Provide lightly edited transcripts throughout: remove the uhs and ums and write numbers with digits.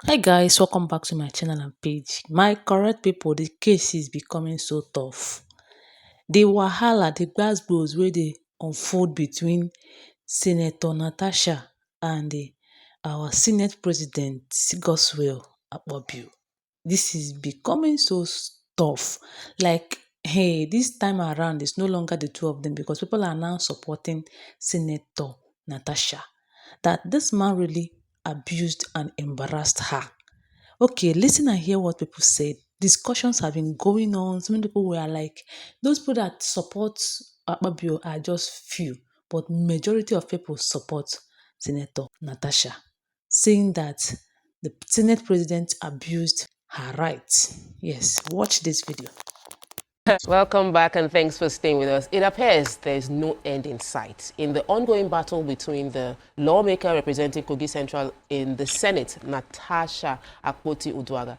Hi guys, welcome back to my channel and page. My correct people, the case is becoming so tough. The wahala, the gbasgbos wey dey unfold between Senator Natasha and our Senate President Godswill AKPABIO. This is becoming so tough. Like, hey, this time around it's no longer the two of them because people are now supporting Senator Natasha. That this man really abused and embarrassed her. Okay, listen and hear what people said. Discussions have been going on. So many people were like, those people that support Akpabio are just few, but majority of people support Senator Natasha, saying that the Senate president abused her rights. Yes, watch this video. Welcome back and thanks for staying with us. It appears there is no end in sight in the ongoing battle between the lawmaker representing Kogi Central in the Senate, Natasha Akpoti-Uduaghan,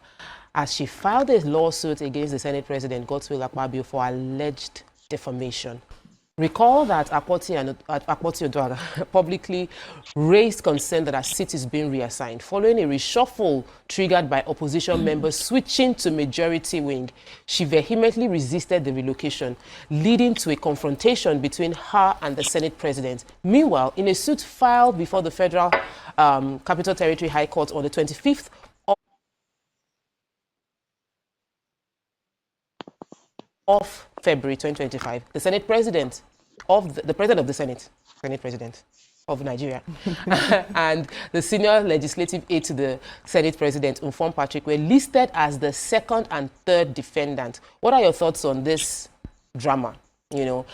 as she filed a lawsuit against the Senate President Godswill AKPABIO for alleged defamation. Recall that Akpoti-Uduaghan publicly raised concern that her seat is being reassigned following a reshuffle triggered by opposition members switching to majority wing. She vehemently resisted the relocation, leading to a confrontation between her and the Senate President. Meanwhile, in a suit filed before the Federal Capital Territory High Court on the 25th of February 2025, the Senate President of the President of the Senate President of Nigeria, and the senior legislative aide to the Senate President, Patrick, were listed as the second and third defendant. What are your thoughts on this drama? You know,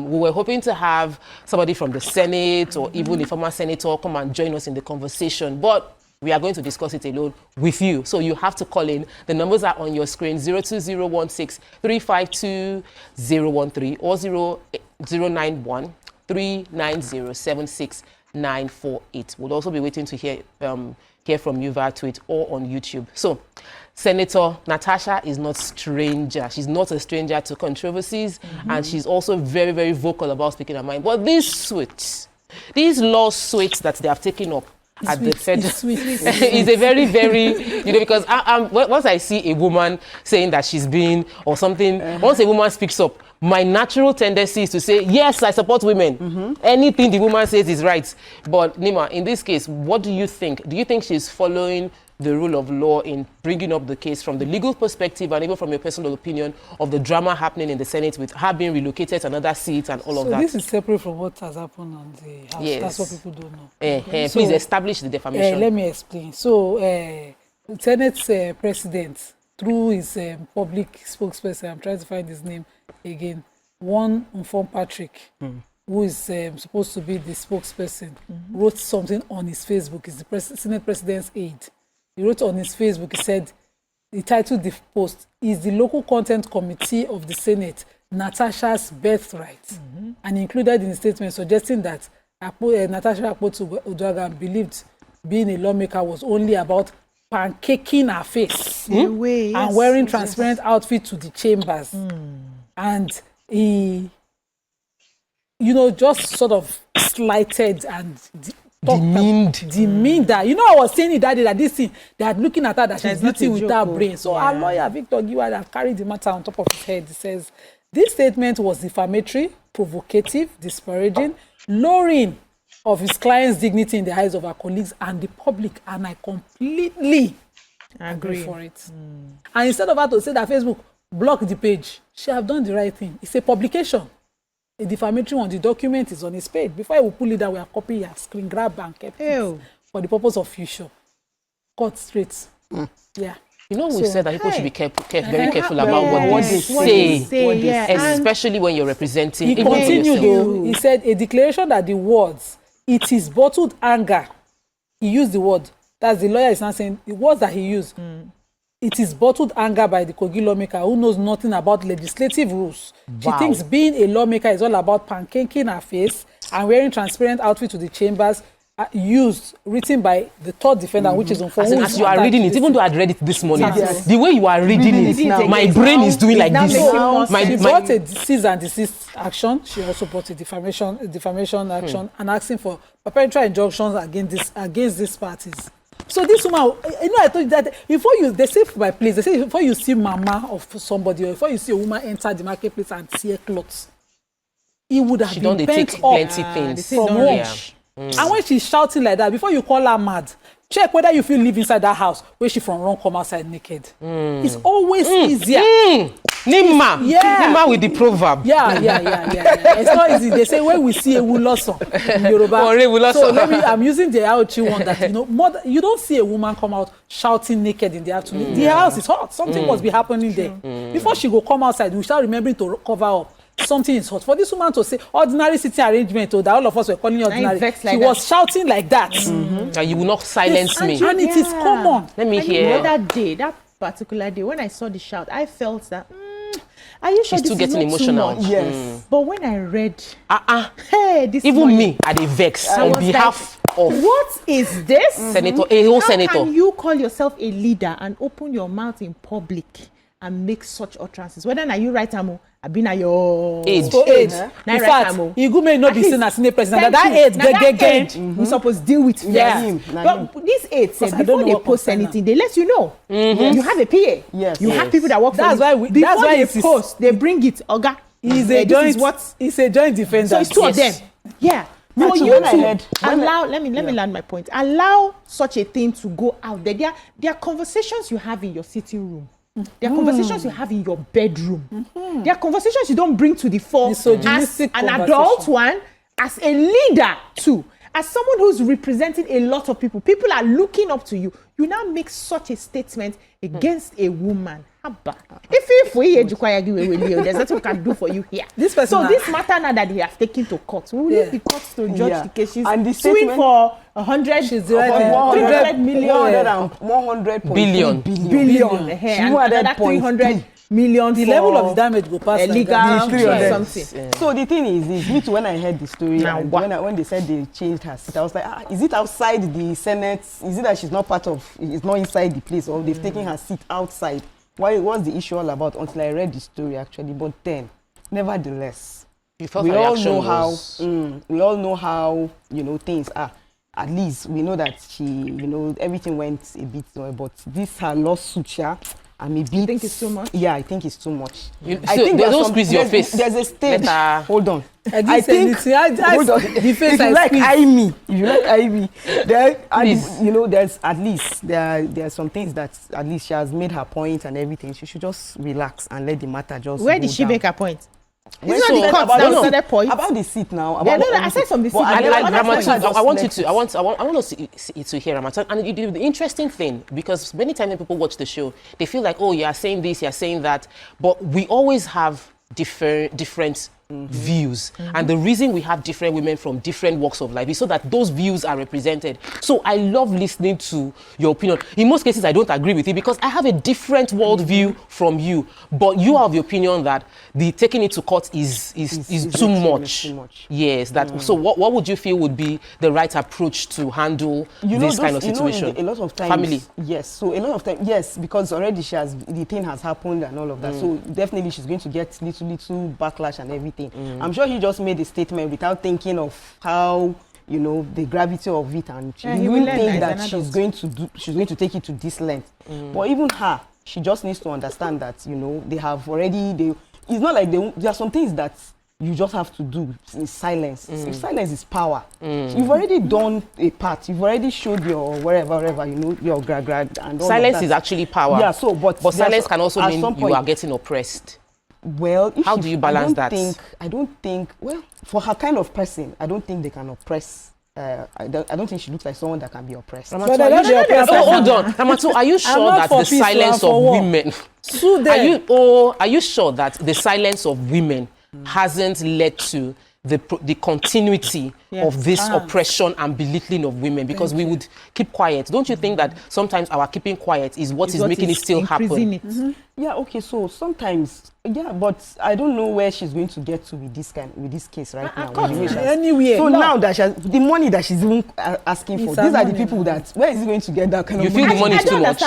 we were hoping to have somebody from the Senate or even a former senator come and join us in the conversation, but we are going to discuss it alone with you. So you have to call in. The numbers are on your screen, 02016 352 013 or 091 390 76948. We'll also be waiting to hear from you via tweet or on YouTube. So Senator Natasha is not stranger. She's not a stranger to controversies, and she's also very, very vocal about speaking her mind. But these lawsuits that they have taken up at the federal is a very, very, you know, because once I see a woman saying that she's been or something, once a woman speaks up, my natural tendency is to say, yes, I support women. Anything the woman says is right. But Nima, in this case, what do you think? Do you think she's following the rule of law in bringing up the case from the legal perspective and even from your personal opinion of the drama happening in the Senate with her being relocated to another seat and all of that? So this is separate from what has happened on the House. Yes. That's what people don't know. Please establish the defamation. Let me explain. So Senate President, through his public spokesperson, I'm trying to find his name again, Patrick, who is supposed to be the spokesperson, wrote something on his Facebook. He's the Senate President's aide. He wrote on his Facebook, he said, he titled the post, "Is the Local Content Committee of the Senate Natasha's birthright?" And included in the statement suggesting that Natasha Akpoti-Uduaghan believed being a lawmaker was only about pancaking her face and wearing transparent outfit to the chambers. And he, you know, just sort of slighted and demeaned that. You know, I was saying it that day that this thing, they are looking at her that she's guilty with her brain. So our lawyer, Victor Giwa, have carried the matter on top of his head. He says, this statement was defamatory, provocative, disparaging, lowering of his client's dignity in the eyes of our colleagues and the public, and I completely agree for it. And instead of her to say that Facebook block the page, she have done the right thing. It's a publication, a defamatory one. The document is on his page. Before I will pull it down, we are copying and screen grab and kept it for the purpose of future. Cut straight. Yeah. You know, we said that people should be very careful about what they say, especially when you're representing. He continued though. He said a declaration that the words, "It is bottled anger." He used the word. That's the lawyer is not saying the words that he used. It is bottled anger by the Kogi lawmaker who knows nothing about legislative rules. She thinks being a lawmaker is all about pancaking her face and wearing transparent outfit to the chambers, written by the third defendant, which is on phone. As you are reading it, even though I had read it this morning, the way you are reading it, my brain is doing like this. She brought a cease and desist action. She also brought a defamation action and asking for perpetual injunctions against these parties. So this woman, I told you that they say for my place, they say before you see mama of somebody or before you see a woman enter the marketplace and tear clothes, it would have been pent up plenty things from home. And when she's shouting like that, before you call her mad, check whether you feel live inside that house where she from run come outside naked. It's always easier. Nima with the proverb. Yeah. It's not easy. They say when we see a wuloson in Yoruba. So I'm using the Aochi one that you don't see a woman come out shouting naked in the afternoon. The house is hot. Something must be happening there. Before she go come outside, we start remembering to cover up. Something is hot. For this woman to say ordinary sitting arrangement, that all of us were calling it ordinary, she was shouting like that. You will not silence me. And it is common. Let me hear. That particular day, when I saw the shout, I felt that, are you sure she's still this getting is not emotional. Too much? Yes. But when I read, hey, this even morning, me, at the vex on behalf of what is this? Senator, a whole senator. How can you call yourself a leader and open your mouth in public and make such utterances? Whether now you write amo, I've been at your age. In fact, you may not be seen as senior president. That age, we supposed to deal with. But this age, before they post anything, they let you know. You have a PA. Yes. You have people that work for you. That's why they post, they bring it. Oga, he's a joint defender. So it's two of them. Yeah. No, you let me land my point. Allow such a thing to go out there. There are conversations you have in your sitting room. There are conversations you have in your bedroom. There are conversations you don't bring to the fore as an adult one, as a leader too, as someone who's representing a lot of people. People are looking up to you. You now make such a statement against a woman. If we there's nothing we can do for you here. This matter now that they have taken to court, will it be court to judge the case? She's suing for 100 million. 100 billion. Another 300 million. The level of the damage go past legal something. So the thing is me too, when I heard the story, and when they said they changed her seat, I was like, is it outside the Senate? Is it that she's not it's not inside the place, or they've taken her seat outside? What's the issue all about? Until I read the story actually, but then, nevertheless, we all know how things are. At least we know that she, everything went a bit, but this her lawsuit, I'm a bit. You think it's too much? Yeah, I think it's too much. I think don't squeeze your face. There's a stage. Hold on. I think. Hold on. The face if you like eye me, then there's at least there are some things that at least she has made her point and everything. She should just relax and let the matter just. Where did she make her point? It's not the court that was the point. About the seat now. I said from the seat. I want us to hear Ramatu. And the interesting thing, because many times when people watch the show, they feel like, oh, you are saying this, you are saying that, but we always have different views. And the reason we have different women from different walks of life is so that those views are represented. So I love listening to your opinion. In most cases, I don't agree with you because I have a different worldview from you. But you are of the opinion that the taking it to court is too much. Yes. So what would you feel would be the right approach to handle this kind of situation? A lot of times, family. Yes. So a lot of times, yes, because already the thing has happened and all of that. So definitely she's going to get little backlash and everything. I'm sure he just made a statement without thinking of how the gravity of it, and she didn't think that she's going to take it to this length. But even her, she just needs to understand that they have already it's not like there are some things that you just have to do in silence. Silence is power. You've already done a part. You've already showed your wherever your grad and all silence of that. is actually power. Yeah. So, but silence can also mean you are getting oppressed. Well, how do you balance that? I don't think. Well, for her kind of person, I don't think they can oppress. I don't think she looks like someone that can be oppressed. Hold on, Ramatu, are you sure that the silence of women? Are you sure that the silence of women hasn't led to the continuity of this oppression and belittling of women? Because we would keep quiet. Don't you think that sometimes our keeping quiet is what is making it still happen? Yeah, okay, so sometimes, yeah, but I don't know where she's going to get to with this case right now. Course, with the way she has- anywhere. So No. now that she has, the money that she's even asking for, It's these her are the money, people man. that, where is he going to get that kind You of feel money? the money is too much?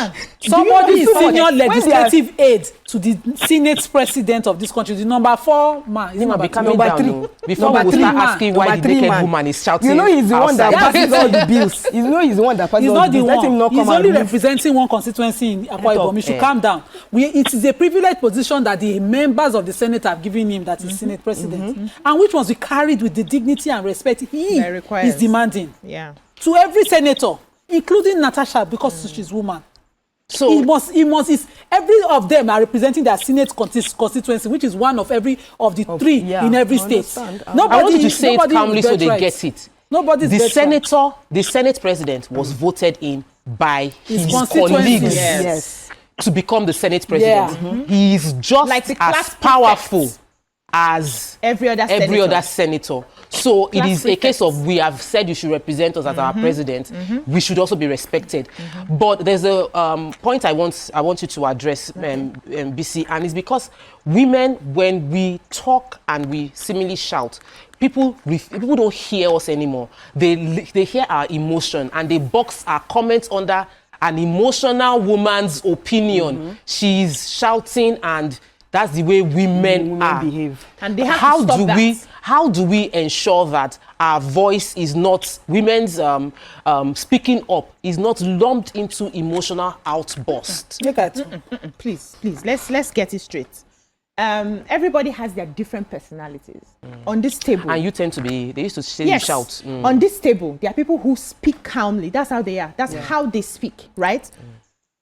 Somebody is too much. senior When they are- legislative aide to the Senate president of this country, the number 4 man. Is Him number be coming Number down, three. no. Before Number we three start man. asking why Number the three naked man. woman is shouting. You know he's the one that outside. passes all the bills. You know he's the one that passes He's all not the the bills. Let him one. not He's come only and remove. representing one constituency in Akwa Ibom. He should calm down. It is a privileged position that the members of the Senate have given him, that is Senate president, and which must be carried with the dignity and respect he That requires. is demanding Yeah. to every senator, including Natasha, because she's woman. So He must. Every of them are representing their Senate constituency, which is one of every of the 3 yeah, in every I state. understand. I want you to say it nobody calmly is so they birthright. get it. Nobody's The birthright. the Senate president was voted in by His his constituency, colleagues Yes. to become the Senate president. Yeah. He is just Like the as class powerful prefect. as Every other senator. So it Class is a prefect. case of, we have said you should represent us as our president. We should also be respected. But there's a point I want you to address, BC, and it's because women, when we talk and we seemingly shout, people don't hear us anymore. They hear our emotion and they box our comments under an emotional woman's opinion. She's shouting, and that's the way women are. behave. And they have to stop that. How do we ensure that our voice is not, women's speaking up is not lumped into emotional outbursts? Look at Please, let's get it straight. Everybody has their different personalities. On this table, And you tend to be, they used to say yes, you shout. on this table, there are people who speak calmly. That's how they are. That's how they speak, right?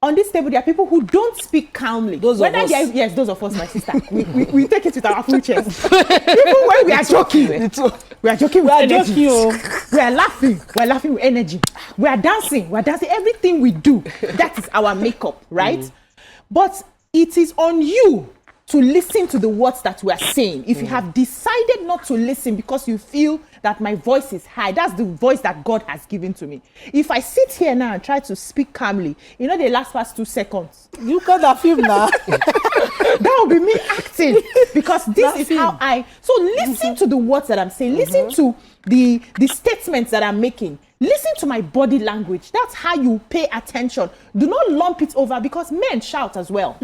On this table, there are people who don't speak calmly. Those of us. Yes, those of us, my sister. we take it with our full chest. Even when we are joking, we are joking with energy. We are laughing. We are laughing with energy. We are dancing. We are dancing. Everything we do, that is our makeup, right? But it is on you to listen to the words that we are saying. If you have decided not to listen because you feel that my voice is high, that's the voice that God has given to me. If I sit here now and try to speak calmly, you know, they last past 2 seconds. you got that film now. That will be me acting, because this is how I. So listen to the words that I'm saying. Listen to the statements that I'm making. Listen to my body language. That's how you pay attention. Do not lump it over, because men shout as well.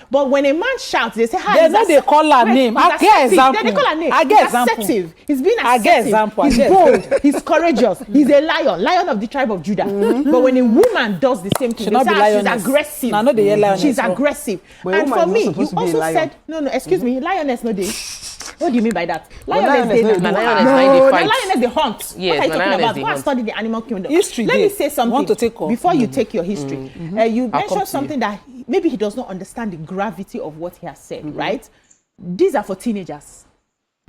But when a man shouts, they say, "Hi." There's no they call her name. I get example. They call her name. I get He's example. assertive. He's being I assertive. get example. He's bold. He's courageous. He's a lion of the tribe of Judah. But when a woman does the same thing, She they not say, be "Ah, she's lioness." aggressive. No, they hear lioness. She's No. aggressive. But a And woman for is not me, you supposed to be a also lion. said, no, excuse me, lioness no day. What do you mean by that? Well, Lioness lioness dey no now. dey fight. No, Lioness the fight. lioness they hunt. Yes, What are you na talking lioness about? dey Go and hunt. study the animal kingdom. History Let dey. me say something. Want to take off? Before you take your history. You I'll come mentioned to something that maybe he does not understand the gravity of what he has said, right? These are for teenagers.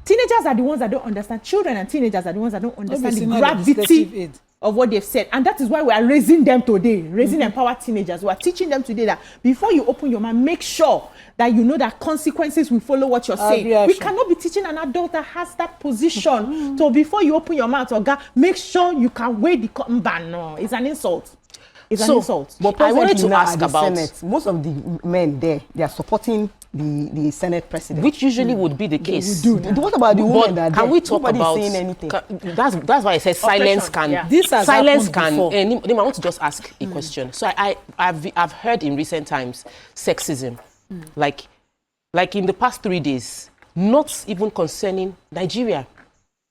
Teenagers are the ones that don't understand. Children and teenagers are the ones that don't understand the senior legislative gravity aid. of what they've said. And that is why we are raising them today, raising empowered teenagers. We are teaching them today that before you open your mouth, make sure that you know that consequences will follow what you're saying. We Reaction. cannot be teaching an adult that has that position. So before you open your mouth, Oga, make sure you can weigh the cotton ban. No, it's an insult. It's an insult. But I wanted presently to now ask at the about- Senate, most of the men there, they are supporting the Senate president. Which usually would be the case. What about the women that But are can we there? talk Nobody about? is saying anything. That's why I said silence Oppression, can. yeah. This has silence happened can. before. Nima, I want to just ask a question. So I've heard in recent times sexism, like in the past 3 days, not even concerning Nigeria.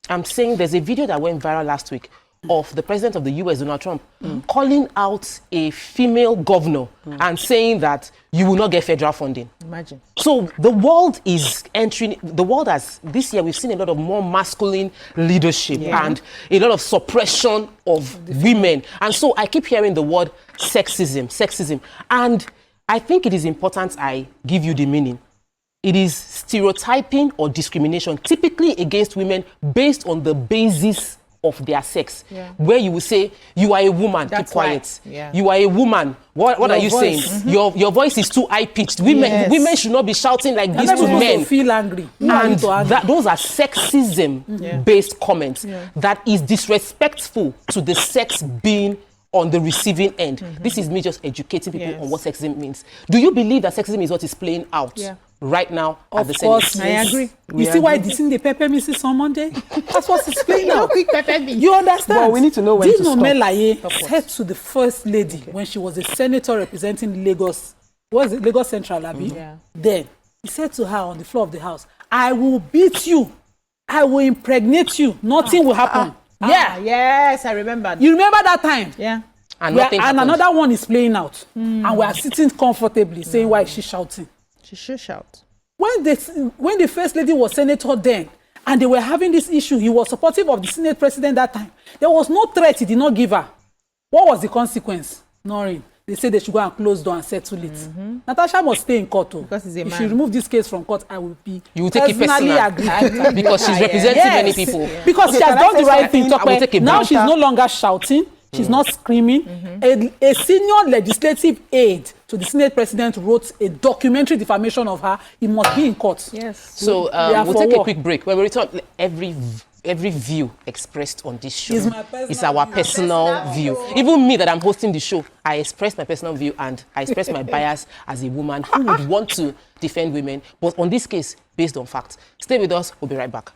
I'm saying there's a video that went viral last week of the president of the US, Donald Trump, calling out a female governor and saying that you will not get federal funding. Imagine. So the world is entering, the world has, this year we've seen a lot of more masculine leadership and a lot of suppression of women. And so I keep hearing the word sexism. And I think it is important I give you the meaning. It is stereotyping or discrimination, typically against women based on the basis of their sex. Where you will say, you are a woman, That's keep quiet. right. Yeah. You are a woman. What Your are you voice. saying? Your voice is too high-pitched. Women should not be shouting like this You're to not supposed men. to feel angry. You are And to angry. those are sexism-based comments that is disrespectful to the sex being on the receiving end. This is me just educating people on what sexism means. Do you believe that sexism is what is playing out right now at the Senate? Of course, I agree. You see why this in the pepper Mrs. on Monday? That's what it's playing out. You understand? But we need to know when to Dino stop. Melaye said to the first lady when she was a senator representing Lagos, was it Lagos Central, Abi? Then he said to her on the floor of the house, I will beat you. I will impregnate you. Nothing will happen. Yes, I remember. You remember that time? Yeah. And nothing And happened. another one is playing out. And we are sitting comfortably saying, why is she shouting? She should shout. When the first lady was senator then, and they were having this issue, he was supportive of the Senate president that time. There was no threat he did not give her. What was the consequence? Nothing. They said they should go and close door and settle it. Natasha must stay in court too. Because he's a if man. she remove this case from court, I will be You will take it personally personal. agree. Because she's representing many people. Because she has can I done say the right thing. something? I will take a Now break. she's no longer shouting. She's not screaming. A senior legislative aide to the Senate president wrote a documentary defamation of her. He must be in court. Yes. So are we'll for take a war. quick break. When we return, every view expressed on this show Is my personal is our view. personal view. Even me that I'm hosting the show, I express my personal view and I express my bias as a woman who would want to defend women. But on this case, based on facts. Stay with us. We'll be right back.